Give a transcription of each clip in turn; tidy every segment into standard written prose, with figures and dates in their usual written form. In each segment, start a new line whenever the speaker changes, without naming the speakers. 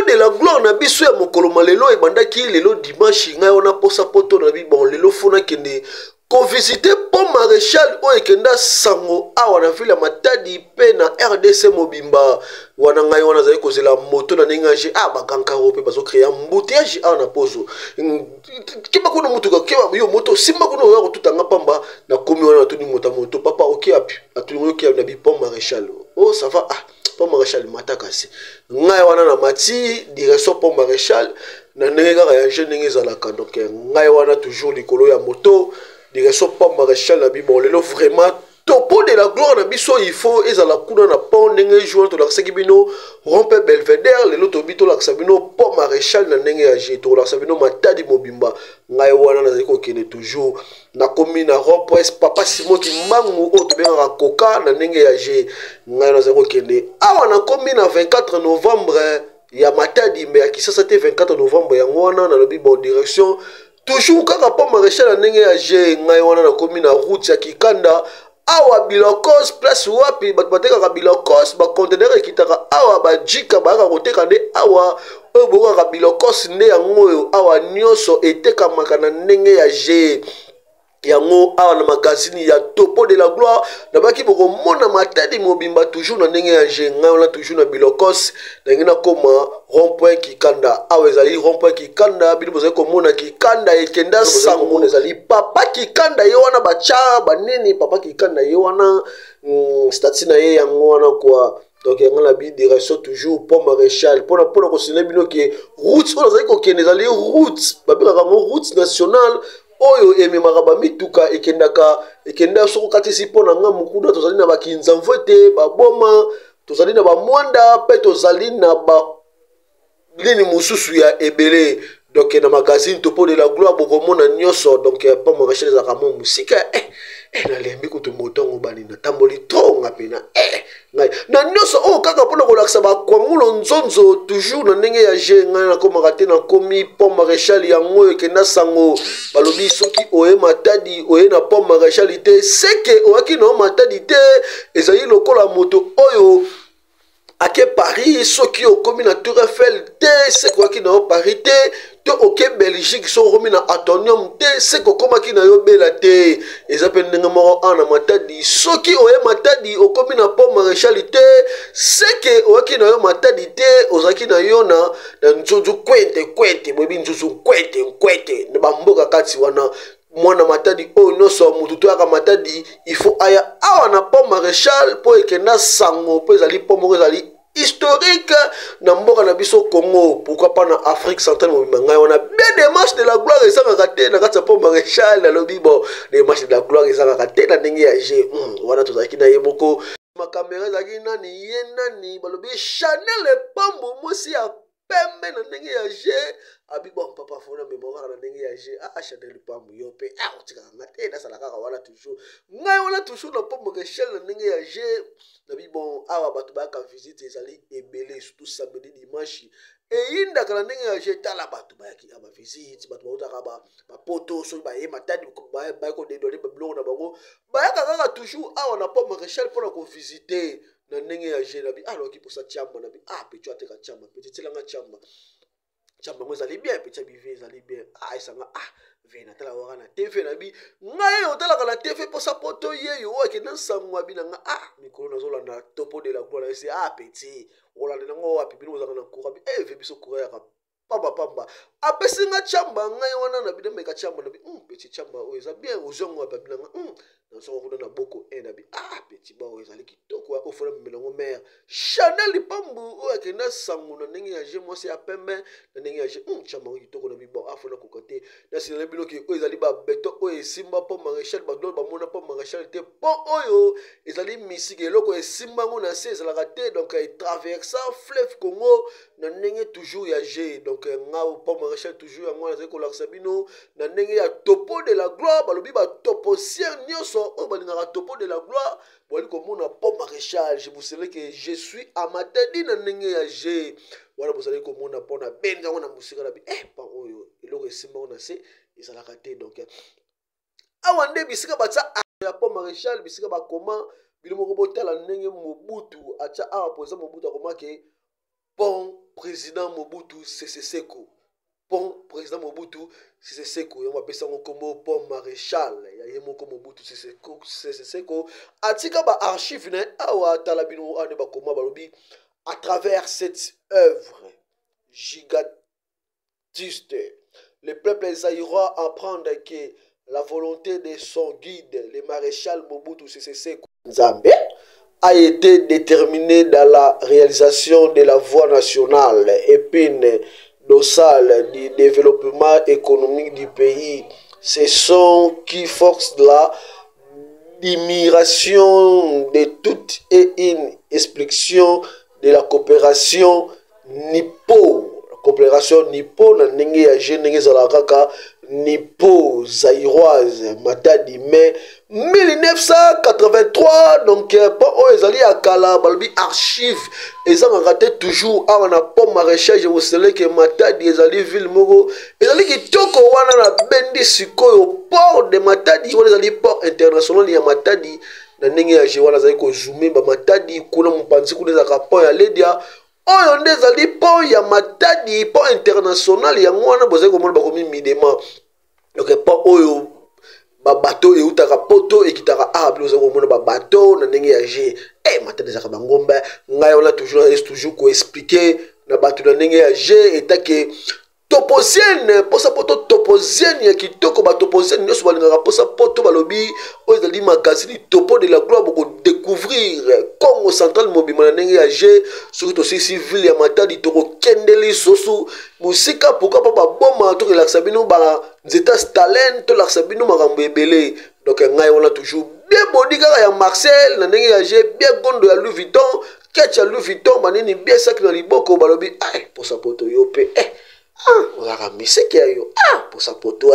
de la gloire na biso ya mokolo malelo ebandaki lelo dimanche ngai wana posa poto na bi bon lelo fona kende ko visiter pont maréchal o ekenda sango awa na ville ya Matadi pe na RDC mobimba wana ngai wana zali kozela moto na ningaje bagankaro pe bazo créer embouteillage awa na pozo kiba kuna mutuka kiba yo moto simba kuna oya kotutanga pamba na komi wana tuni moto papa oki api atuni oki na bi pont maréchal oh ça va pont maréchal matakasi ngai wana na mati direction pont maréchal na ndenge kaka ya jeune ndenge ezalaka donc ngai wana toujours likolo ya moto direction pont maréchal na bi bon lelo vraiment topo de la gloire na biso il faut ezala kuna na pont ndenge jour to lakisaki bino rompe Belvedere lelo to bito lakisa bino pont maréchal na ndenge ya je to lakisa bino Matadi mobimba ngai wana nazali kokende toujours na komi na rond-point papa Simon Kimbangu o to benga koka na ndenge ya je ngai nazali kokende awa na komi na 24 novembre ya Matadi mais ya Kisasa te 24 novembre yango wana na lobi bon direction toujours kaka pont maréchal na ndenge ya je ngai wana na komi na route ya Kikanda awa bilokos place wapi bato batekaka bilokos bacontener ekitaka awa bajika bayaka koteka nde awa oyo bokaka bilokos nde yango oyo awa nyonso etekamaka na ndenge ya je yango awa na magazine ya topo de la gloire nabaki bokomona Matadi mobimba toujours na ndenge ya je ngai wana toujours na bilokos ndenge nakoma rond-point Kikanda awa ezali rond-point Kikanda bino bozali komona Kikanda ekenda sango ezali papa Kikanda ye wana bacha banini papa Kikanda ye wana stati na ye yango wana kwa donc yango na bi direction toujours pont maréchal pona kosine bino ke route oyo ezali kokende ezali route babengaka yango route nationale oyo ememaka bamituka ekenda soko katisi mpo na nga mokuna tozali na bakinzamvo te baboma tozali na bamwanda mpe tozali na balini mosusu ya ebele donc na magazine topo de la gloire bokomona nyonso donc pont maréchal ezalaka mo mosika nalembi kutu motongo bani natamboli tronga pena ngai na nyonso oyo kaka mpona kolakisa bakwangulo nzonzo toujours na ndenge ya je ngai nakomaka te nakomi pont maréchal yango oyo ekenda sango balobi soki oye Matadi oye na pont maréchal te seke oyaki na Matadi te ezali lokola moto oyo ake Paris soki okomi na Tour Eiffel te seke oyaki na Paris te to oke Belgique so okomi na Atonium te seke okomaki na yo bela te eza mpe ndenge moko ana Matadi soki oye Matadi okomi na pont maréchal te seke oyaki na yo Matadi te ozalaki na yo na nzuzu kwente boyebi nzuzu kwente na bamboka kati wana mwana Matadi oyo nyonso motu toyaka Matadi il faut aya awa na pont maréchal mpo ekenda sango mpo ezali pont moko ezali historique na mboka na biso Congo pourquoi pas na Afrique centrale mobimba ngai wana bien des marches de la gloire ezangaka te na kati ya pont maréchal nalobi bon des marches de la gloire ezangaka te na ndenge ya je wana tozalaki na ye moko makamera ezalaki nani ye nani balobi Chanel epambo mosi ya pembe na ndenge ya je abi bon papa fona memoire na ndenge ya je Chanel pambo yo pe otikaka nga te nasala kaka wana toujours ngai wana toujours na pont maréchal na ndenge ya je nabi bon awa bato bayaka visite ezali ebele surtout samedi dimanche eyindaka na ndenge ya je tala bato bayaki bavisite bato bautaka bapoto soki baye Matadi baye kodedone babiloko na bango bayaka kaka toujours awa na pont maréchal mpona kovisite na ndenge ya je nabi aloki posa tiamba nabi petu ateka tiamba peti tielanga tiamba ngo ezali bien peti abive ezali bien esanga ve natala waka na tv nabi ngai otalaka na tv posa poto yeyo oyo akenda nsango abi na nga mikolo nazolanda topo de la gloire ese peti olanda nango wapi bino ozalaka na coura bi ve biso coura yaka pamba apesi nga tiamba ngai wana na bino meka tiamba nabi peti tiamba oyo eza bien ozongo wapi abi na nga nazongo kuna na boko nabi peti ba oyo ezali kitoko ofona melango mare Chanel pambu oyo akenda sango na ndenge ya je mwasi ya pembe na ndenge ya je tiamba oyo kitoko nabi bon afona koka te nasinala bino ke oyo ezali babeton oyo esimba pont maréchal badolo bamona pont maréchal te pont oyo ezali misike eloko esimba ngo na se ezalaka te donc etraversa fleuve Congo na ndenge toujours ya je donc nga pont maréchal toujours yango nazali kolakisa bino na ndenge ya topo de la gloire balobi batoposien nyonso oyo balingaka topo de la gloire bwali komona pont maréchal je vous savez que je suis à Matadi na ndenge ya je wana bozali komona mpona bengango na mosika na bi pa oyo eloko esimbango na se ezalaka te donc awa nde bisika batia ya pont maréchal bisika bakoma bino moko botala ndenge Mobutu atia awa poza Mobutu akomaki pont président Mobutu Sese Seko. Pont président Mobutu Sese Seko. On va appeler ça comme pont maréchal. Il y a moko Mobutu Sese Seko. Atika ba archive na awa talabino ane ba koma balobi à travers cette œuvre gigantesque. Le peuple zaïrois apprendre que la volonté de son guide, le maréchal Mobutu Sese Seko Nzambe, a été déterminée dans la réalisation de la voie nationale épine dorsale du développement économique du pays. Ce sont qui forcent la diminution de toute et une explication de la coopération nippone. Coopération nippone na ndenge ya ndenge zalaka nippo zaïroise matadi mai 1983 donc pas o ezali akala balbi archive ezanga te toujours awa na pont maréchal je vous sais que matadi ezali ville moko ezali kitoko wana na bendi sikoyo port de matadi wana ezali port international ya matadi na ndenge ya je wana ezali ko zoomer ba matadi kuna mpanzi kuna ezaka pont ya Ledia oyo nde ezali pont ya matadi pont international yango wana bozali komona bakomi midema donc pont oyo babato eutaka poto ekitaka arabe bozali komona babato na ndenge ya je matadi ezaka bangomba ngai wana toujours ko expliquer na bato na ndenge ya je etake toposienne posa poto toposienne ya kitoko ba toposienne nyonso balingaka posa poto balobi oyo ezali magazine topo de la gloire boko découvrir Congo central mobima na ndenge ya je soki tosisi ville ya matadi tokokende lisusu musika pourquoi pas baboma tokelakisa bino banzeta Stalin tolakisa bino makambo ebele donc ngai wana toujours bien bodi kaka ya Marcel na ndenge ya je bien gondo ya Louis Vuitton ketch ya Louis Vuitton banini bien saki na liboko balobi posa poto yo pe pour sa poto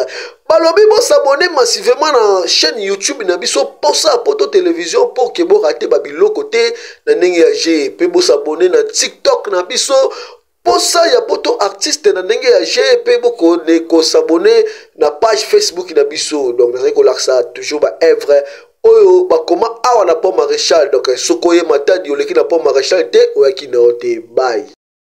balobi bo s'abonner massivement na chaîne YouTube na biso posa poto télévision pour que bo rater babiloko te na ndenge ya G pe bo s'abonner na TikTok na biso posa ya poto artiste na ndenge ya G pe bo ko s'abonner na page Facebook na biso donc na ko laksa toujours ba œuvre oyo ba koma awa na pont maréchal donc sokoye matadi oleki na pont maréchal te oyaki na ote bye.